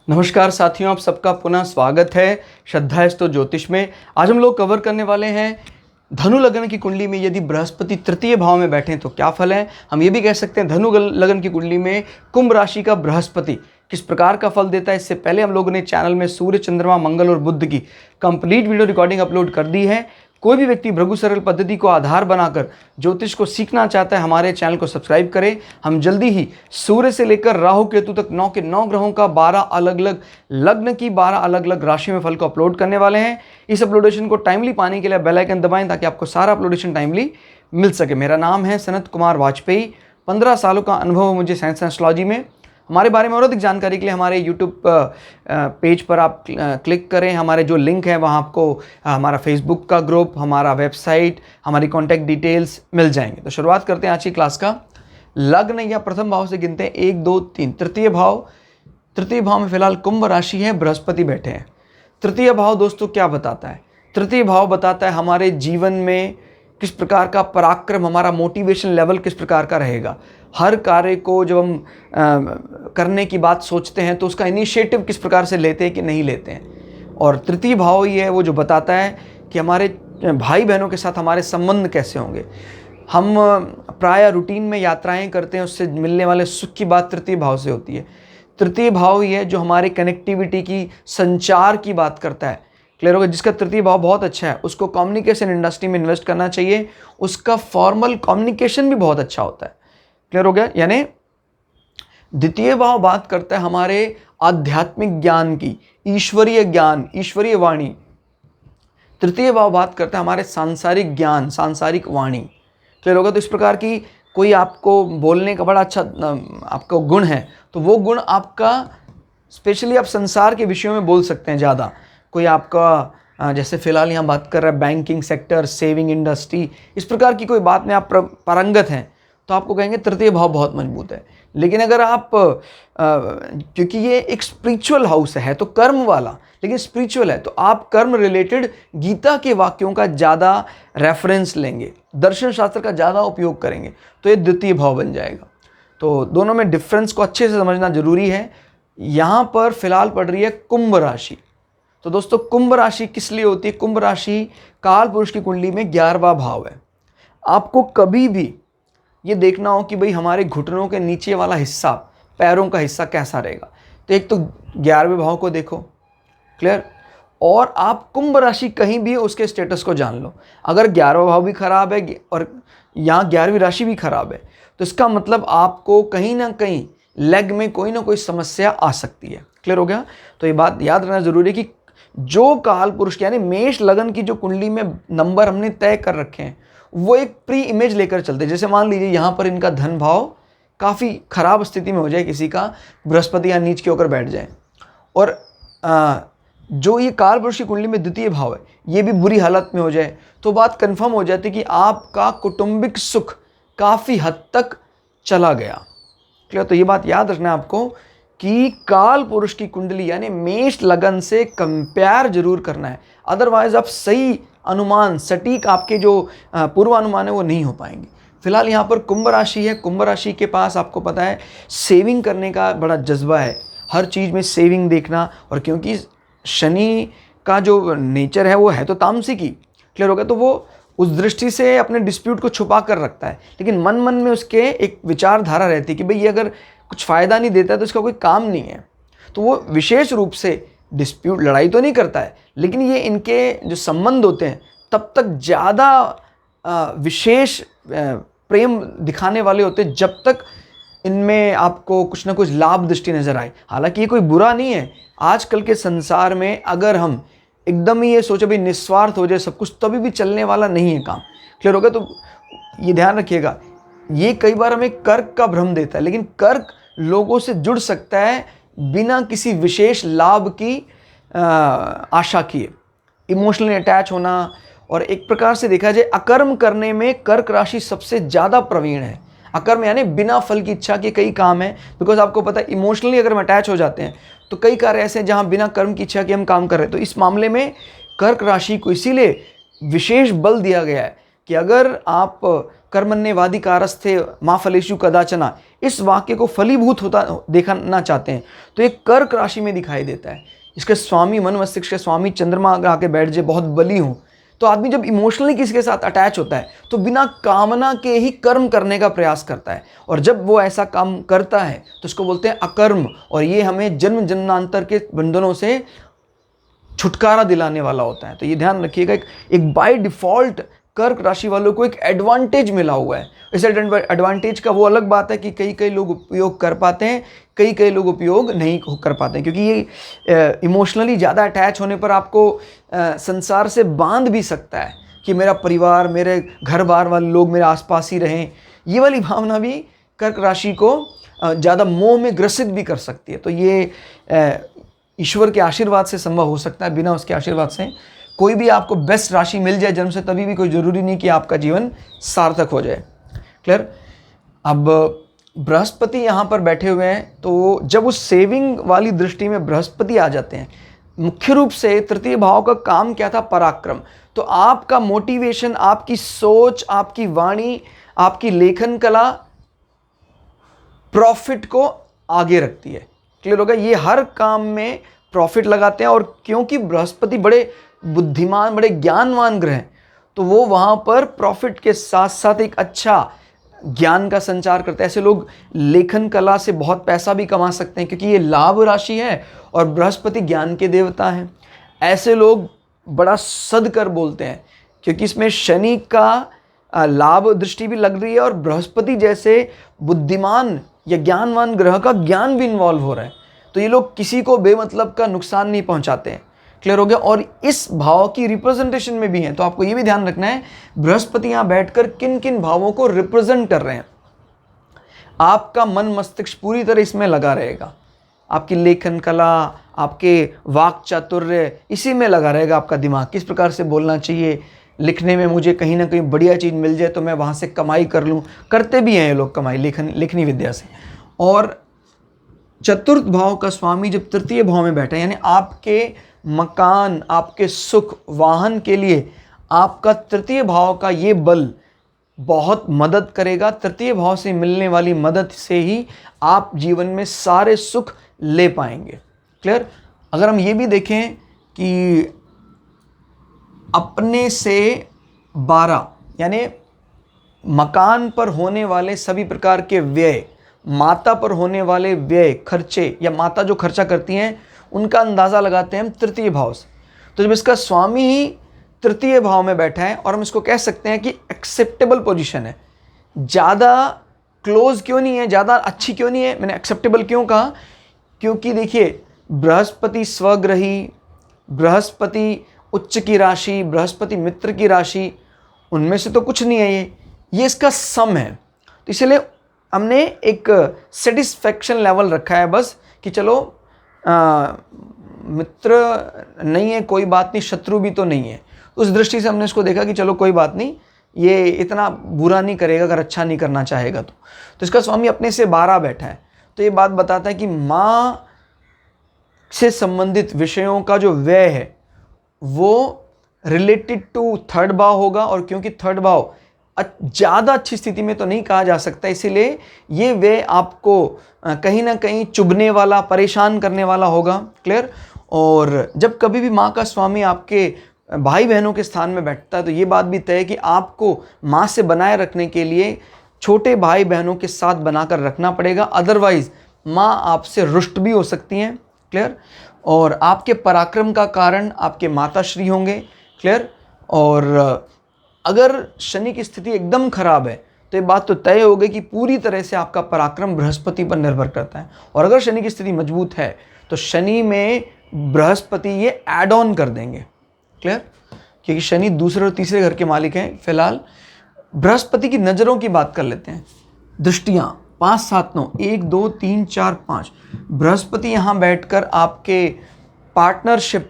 नमस्कार साथियों, आप सबका पुनः स्वागत है श्रद्धास्तु ज्योतिष में। आज हम लोग कवर करने वाले हैं धनु लगन की कुंडली में यदि बृहस्पति तृतीय भाव में बैठे तो क्या फल है। हम ये भी कह सकते हैं धनु लगन की कुंडली में कुंभ राशि का बृहस्पति किस प्रकार का फल देता है। इससे पहले हम लोगों ने चैनल में सूर्य, चंद्रमा, मंगल और बुध की कंप्लीट वीडियो रिकॉर्डिंग अपलोड कर दी है। कोई भी व्यक्ति भृगु सरल पद्धति को आधार बनाकर ज्योतिष को सीखना चाहता है, हमारे चैनल को सब्सक्राइब करें। हम जल्दी ही सूर्य से लेकर राहु केतु तक 9 के 9 ग्रहों का 12 अलग अलग लग्न की 12 अलग अलग राशि में फल को अपलोड करने वाले हैं। इस अपलोडेशन को टाइमली पाने के लिए बेल आइकन दबाएं ताकि आपको सारा अपलोडेशन टाइमली मिल सके। मेरा नाम है सनत कुमार वाजपेयी। 15 सालों का अनुभव है मुझे साइंस एस्ट्रोलॉजी में। हमारे बारे में और अधिक जानकारी के लिए हमारे यूट्यूब पेज पर आप क्लिक करें। हमारे जो लिंक है वहाँ आपको हमारा फेसबुक का ग्रुप, हमारा वेबसाइट, हमारी कॉन्टैक्ट डिटेल्स मिल जाएंगे। तो शुरुआत करते हैं आज की क्लास का। लग्न या प्रथम भाव से गिनते हैं 1, 2, 3। तृतीय भाव में फिलहाल कुंभ राशि है, बृहस्पति बैठे हैं। तृतीय भाव दोस्तों क्या बताता है? तृतीय भाव बताता है हमारे जीवन में किस प्रकार का पराक्रम, हमारा मोटिवेशन लेवल किस प्रकार का रहेगा। हर कार्य को जब हम करने की बात सोचते हैं तो उसका इनिशिएटिव किस प्रकार से लेते हैं कि नहीं लेते हैं। और तृतीय भाव ही है वो जो बताता है कि हमारे भाई बहनों के साथ हमारे संबंध कैसे होंगे। हम प्रायः रूटीन में यात्राएं करते हैं, उससे मिलने वाले सुख की बात तृतीय भाव से होती है। तृतीय भाव ही है जो हमारी कनेक्टिविटी की, संचार की बात करता है। क्लियर होगा? जिसका तृतीय भाव बहुत अच्छा है उसको कम्युनिकेशन इंडस्ट्री में इन्वेस्ट करना चाहिए। उसका फॉर्मल कम्युनिकेशन भी बहुत अच्छा होता है। क्लियर हो गया? यानी द्वितीय भाव बात करता है हमारे आध्यात्मिक ज्ञान की, ईश्वरीय ज्ञान, ईश्वरीय वाणी। तृतीय भाव बात करता है हमारे सांसारिक ज्ञान, सांसारिक वाणी। क्लियर होगा? तो इस प्रकार की कोई आपको बोलने का बड़ा अच्छा आपका गुण है तो वो गुण आपका स्पेशली आप संसार के विषयों में बोल सकते हैं ज़्यादा। कोई आपका जैसे फिलहाल यहाँ बात कर रहा है बैंकिंग सेक्टर, सेविंग इंडस्ट्री, इस प्रकार की कोई बात में आप पारंगत हैं तो आपको कहेंगे तृतीय भाव बहुत मजबूत है। लेकिन अगर आप क्योंकि ये एक स्पिरिचुअल हाउस है तो कर्म वाला, लेकिन स्पिरिचुअल है तो आप कर्म रिलेटेड गीता के वाक्यों का ज़्यादा रेफरेंस लेंगे, दर्शन शास्त्र का ज़्यादा उपयोग करेंगे तो ये द्वितीय भाव बन जाएगा। तो दोनों में डिफरेंस को अच्छे से समझना जरूरी है। यहाँ पर फिलहाल पड़ रही है कुंभ राशि। तो दोस्तों कुंभ राशि किस लिए होती है? कुंभ राशि काल पुरुष की कुंडली में 11वां भाव है। आपको कभी भी ये देखना हो कि भाई हमारे घुटनों के नीचे वाला हिस्सा, पैरों का हिस्सा कैसा रहेगा, तो एक तो 11वें भाव को देखो। क्लियर? और आप कुंभ राशि कहीं भी उसके स्टेटस को जान लो। अगर 11वां भाव भी खराब है और यहाँ 11वीं राशि भी खराब है तो इसका मतलब आपको कहीं ना कहीं लेग में कोई ना कोई समस्या आ सकती है। क्लियर हो गया? तो ये बात याद रखना जरूरी है कि जो काल पुरुष यानी मेष लगन की जो कुंडली में नंबर हमने तय कर रखे हैं वो एक प्री इमेज लेकर चलते हैं। जैसे मान लीजिए यहाँ पर इनका धन भाव काफ़ी खराब स्थिति में हो जाए, किसी का बृहस्पति या नीच के होकर बैठ जाए और जो ये काल पुरुष की कुंडली में द्वितीय भाव है ये भी बुरी हालत में हो जाए तो बात कंफर्म हो जाती है कि आपका कौटुंबिक सुख काफ़ी हद तक चला गया। क्लियर? तो ये बात याद रखना है आपको कि काल पुरुष की कुंडली यानी मेष लगन से कंपेयर जरूर करना है, अदरवाइज आप सही अनुमान, सटीक आपके जो पूर्वानुमान है वो नहीं हो पाएंगे। फिलहाल यहाँ पर कुंभ राशि है। कुंभ राशि के पास आपको पता है सेविंग करने का बड़ा जज्बा है, हर चीज़ में सेविंग देखना। और क्योंकि शनि का जो नेचर है वो है तो तामसिक ही। क्लियर होगा? तो वो उस दृष्टि से अपने डिस्प्यूट को छुपा कर रखता है, लेकिन मन मन में उसके एक विचारधारा रहती है कि भाई ये अगर कुछ फ़ायदा नहीं देता है तो इसका कोई काम नहीं है। तो वो विशेष रूप से डिस्प्यूट, लड़ाई तो नहीं करता है, लेकिन ये इनके जो संबंध होते हैं तब तक ज़्यादा विशेष प्रेम दिखाने वाले होते हैं जब तक इनमें आपको कुछ ना कुछ लाभ दृष्टि नज़र आए। हालांकि ये कोई बुरा नहीं है। आजकल के संसार में अगर हम एकदम ही ये सोचे भाई निस्वार्थ हो जाए सब कुछ, तभी भी चलने वाला नहीं है काम। क्लियर होगा? तो ये ध्यान रखिएगा, ये कई बार हमें कर्क का भ्रम देता है, लेकिन कर्क लोगों से जुड़ सकता है बिना किसी विशेष लाभ की आशा किए। इमोशनली अटैच होना, और एक प्रकार से देखा जाए अकर्म करने में कर्क राशि सबसे ज़्यादा प्रवीण है। अकर्म यानी बिना फल की इच्छा के कई काम है, बिकॉज आपको पता है इमोशनली अगर हम अटैच हो जाते हैं तो कई कार्य ऐसे हैं जहाँ बिना कर्म की इच्छा के हम काम कर रहे हैं। तो इस मामले में कर्क राशि को इसीलिए विशेष बल दिया गया है कि अगर आप कर्मण्येवादी कारस्थे मा फलेषु कदाचना, इस वाक्य को फलीभूत होता देखना चाहते हैं तो ये कर्क राशि में दिखाई देता है। इसके स्वामी मन मस्तिष्क के स्वामी चंद्रमा अगर आके बैठ जाए, बहुत बली हो, तो आदमी जब इमोशनली किसी के साथ अटैच होता है तो बिना कामना के ही कर्म करने का प्रयास करता है, और जब वो ऐसा काम करता है तो उसको बोलते हैं अकर्म, और ये हमें जन्म जन्मांतर के बंधनों से छुटकारा दिलाने वाला होता है। तो ये ध्यान रखिएगा, एक बाय डिफॉल्ट कर्क राशि वालों को एक एडवांटेज मिला हुआ है। इस एडवांटेज का वो अलग बात है कि कई लोग उपयोग कर पाते हैं, कई लोग उपयोग नहीं कर पाते हैं, क्योंकि ये इमोशनली ज़्यादा अटैच होने पर आपको संसार से बांध भी सकता है कि मेरा परिवार, मेरे घर बार वाले लोग मेरे आसपास ही रहें। ये वाली भावना भी कर्क राशि को ज़्यादा मोह में ग्रसित भी कर सकती है। तो ये ईश्वर के आशीर्वाद से संभव हो सकता है, बिना उसके आशीर्वाद से कोई भी आपको बेस्ट राशि मिल जाए जन्म से तभी भी कोई ज़रूरी नहीं कि आपका जीवन सार्थक हो जाए। क्लियर। अब बृहस्पति यहाँ पर बैठे हुए हैं, तो जब उस सेविंग वाली दृष्टि में बृहस्पति आ जाते हैं, मुख्य रूप से तृतीय भाव का काम क्या था, पराक्रम। तो आपका मोटिवेशन, आपकी सोच, आपकी वाणी, आपकी लेखन कला प्रॉफिट को आगे रखती है। क्लियर होगा, ये हर काम में प्रॉफिट लगाते हैं, और क्योंकि बृहस्पति बड़े बुद्धिमान, बड़े ज्ञानवान ग्रह हैं, तो वो वहाँ पर प्रॉफिट के साथ साथ एक अच्छा ज्ञान का संचार करते हैं। ऐसे लोग लेखन कला से बहुत पैसा भी कमा सकते हैं, क्योंकि ये लाभ राशि है और बृहस्पति ज्ञान के देवता हैं। ऐसे लोग बड़ा सद कर बोलते हैं, क्योंकि इसमें शनि का लाभ दृष्टि भी लग रही है, और बृहस्पति जैसे बुद्धिमान या ज्ञानवान ग्रह का ज्ञान भी इन्वॉल्व हो रहा है। तो ये लोग किसी को बेमतलब का नुकसान नहीं पहुंचाते हैं। क्लियर हो गया। और इस भाव की रिप्रेजेंटेशन में भी हैं, तो आपको ये भी ध्यान रखना है बृहस्पति यहाँ बैठकर किन किन भावों को रिप्रेजेंट कर रहे हैं। आपका मन मस्तिष्क पूरी तरह इसमें लगा रहेगा, आपकी लेखन कला, आपके वाक चातुर्य, इसी में लगा रहेगा आपका दिमाग। किस प्रकार से बोलना चाहिए, लिखने में मुझे कहीं ना कहीं बढ़िया चीज़ मिल जाए तो मैं वहाँ से कमाई कर लूँ, करते भी हैं ये लोग कमाई लेखनी विद्या से। और चतुर्थ भाव का स्वामी जब तृतीय भाव में बैठा है, यानी आपके मकान, आपके सुख, वाहन के लिए आपका तृतीय भाव का ये बल बहुत मदद करेगा। तृतीय भाव से मिलने वाली मदद से ही आप जीवन में सारे सुख ले पाएंगे। क्लियर। अगर हम ये भी देखें कि अपने से 12 यानी मकान पर होने वाले सभी प्रकार के व्यय, माता पर होने वाले व्यय खर्चे, या माता जो खर्चा करती हैं उनका अंदाज़ा लगाते हैं हम तृतीय भाव से। तो जब इसका स्वामी ही तृतीय भाव में बैठा है, और हम इसको कह सकते हैं कि एक्सेप्टेबल पोजीशन है। ज़्यादा क्लोज क्यों नहीं है, ज़्यादा अच्छी क्यों नहीं है, मैंने एक्सेप्टेबल क्यों कहा, क्योंकि देखिए बृहस्पति स्वग्रही, बृहस्पति उच्च की राशि, बृहस्पति मित्र की राशि, उनमें से तो कुछ नहीं है ये इसका सम है। तो इसलिए हमने एक सेटिस्फैक्शन लेवल रखा है बस, कि चलो मित्र नहीं है कोई बात नहीं, शत्रु भी तो नहीं है। उस दृष्टि से हमने इसको देखा कि चलो कोई बात नहीं, ये इतना बुरा नहीं करेगा अगर अच्छा नहीं करना चाहेगा तो इसका स्वामी अपने से 12 बैठा है। तो ये बात बताता है कि माँ से संबंधित विषयों का जो व्यय है वो रिलेटेड टू थर्ड भाव होगा, और क्योंकि थर्ड भाव ज़्यादा अच्छी स्थिति में तो नहीं कहा जा सकता, इसीलिए ये व्यय आपको कहीं ना कहीं चुभने वाला, परेशान करने वाला होगा। क्लियर। और जब कभी भी माँ का स्वामी आपके भाई बहनों के स्थान में बैठता है तो ये बात भी तय है कि आपको माँ से बनाए रखने के लिए छोटे भाई बहनों के साथ बनाकर रखना पड़ेगा, अदरवाइज माँ आपसे रुष्ट भी हो सकती हैं। क्लियर। और आपके पराक्रम का कारण आपके माताश्री होंगे। क्लियर। और अगर शनि की स्थिति एकदम खराब है तो ये बात तो तय हो गई कि पूरी तरह से आपका पराक्रम बृहस्पति पर निर्भर करता है। और अगर शनि की स्थिति मजबूत है तो शनि में बृहस्पति ये ऐड ऑन कर देंगे। क्लियर। क्योंकि शनि दूसरे और तीसरे घर के मालिक हैं। फिलहाल बृहस्पति की नज़रों की बात कर लेते हैं। दृष्टियाँ 5, 7, 9, 1, 2, 3, 4, 5। बृहस्पति यहाँ बैठकर आपके पार्टनरशिप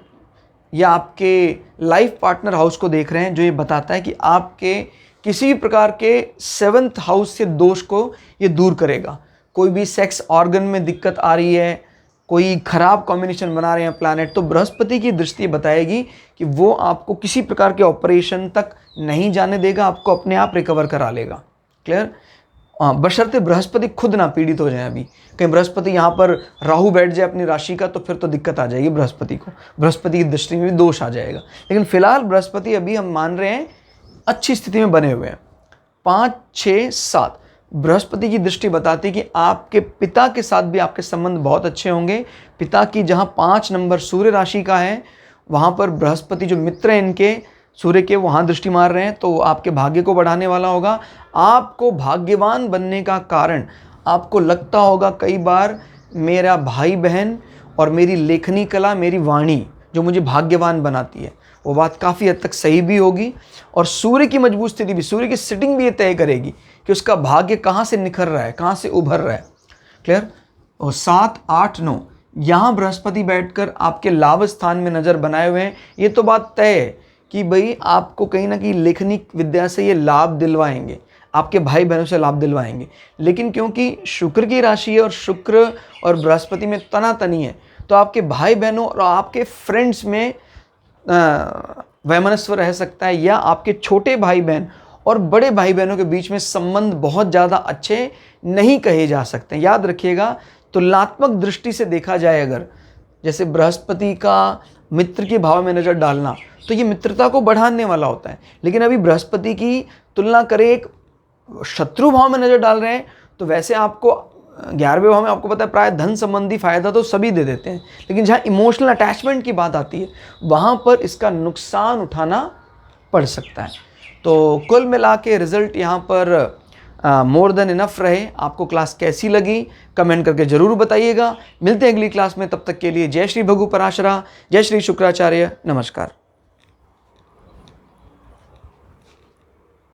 या आपके लाइफ पार्टनर हाउस को देख रहे हैं, जो ये बताता है कि आपके किसी भी प्रकार के 7th हाउस से दोष को ये दूर करेगा। कोई भी सेक्स ऑर्गन में दिक्कत आ रही है, कोई खराब कॉम्बिनेशन बना रहे हैं प्लैनेट, तो बृहस्पति की दृष्टि बताएगी कि वो आपको किसी प्रकार के ऑपरेशन तक नहीं जाने देगा, आपको अपने आप रिकवर करा लेगा। क्लियर। बशर्ते बृहस्पति खुद ना पीड़ित हो जाए। अभी कहीं बृहस्पति यहाँ पर राहु बैठ जाए अपनी राशि का तो फिर तो दिक्कत आ जाएगी बृहस्पति को, बृहस्पति की दृष्टि में भी दोष आ जाएगा। लेकिन फिलहाल बृहस्पति अभी हम मान रहे हैं अच्छी स्थिति में बने हुए हैं। 5, 6, 7 बृहस्पति की दृष्टि बताती है कि आपके पिता के साथ भी आपके संबंध बहुत अच्छे होंगे। पिता की जहाँ 5 नंबर सूर्य राशि का है वहाँ पर बृहस्पति जो मित्र हैं इनके सूर्य के वहाँ दृष्टि मार रहे हैं, तो आपके भाग्य को बढ़ाने वाला होगा। आपको भाग्यवान बनने का कारण आपको लगता होगा कई बार मेरा भाई बहन और मेरी लेखनी कला, मेरी वाणी जो मुझे भाग्यवान बनाती है, वो बात काफ़ी हद तक सही भी होगी। और सूर्य की मजबूत स्थिति भी, सूर्य की सिटिंग भी ये तय करेगी कि उसका भाग्य कहाँ से निखर रहा है, कहाँ से उभर रहा है। क्लियर। और 7, 8, 9 यहाँ बृहस्पति बैठकर आपके लाभ स्थान में नज़र बनाए हुए हैं। ये तो बात तय है कि भाई आपको कहीं ना कहीं लेखनी विद्या से ये लाभ दिलवाएंगे, आपके भाई बहनों से लाभ दिलवाएंगे। लेकिन क्योंकि शुक्र की राशि है और शुक्र और बृहस्पति में तनातनी है, तो आपके भाई बहनों और आपके फ्रेंड्स में वैमनस्य रह सकता है, या आपके छोटे भाई बहन और बड़े भाई बहनों के बीच में संबंध बहुत ज़्यादा अच्छे नहीं कहे जा सकते। याद रखिएगा, तुलनात्मक दृष्टि से देखा जाए अगर, जैसे बृहस्पति का मित्र के भाव में नज़र डालना तो ये मित्रता को बढ़ाने वाला होता है। लेकिन अभी बृहस्पति की तुलना करें एक शत्रु भाव में नज़र डाल रहे हैं, तो वैसे आपको 11वें भाव में आपको पता है प्राय धन संबंधी फायदा तो सभी दे देते हैं, लेकिन जहाँ इमोशनल अटैचमेंट की बात आती है वहाँ पर इसका नुकसान उठाना पड़ सकता है। तो कुल मिला के रिजल्ट यहाँ पर मोर देन इनफ रहे। आपको क्लास कैसी लगी कमेंट करके ज़रूर बताइएगा। मिलते हैं अगली क्लास में, तब तक के लिए जय श्री भगु पराशरा, जय श्री शुक्राचार्य, नमस्कार।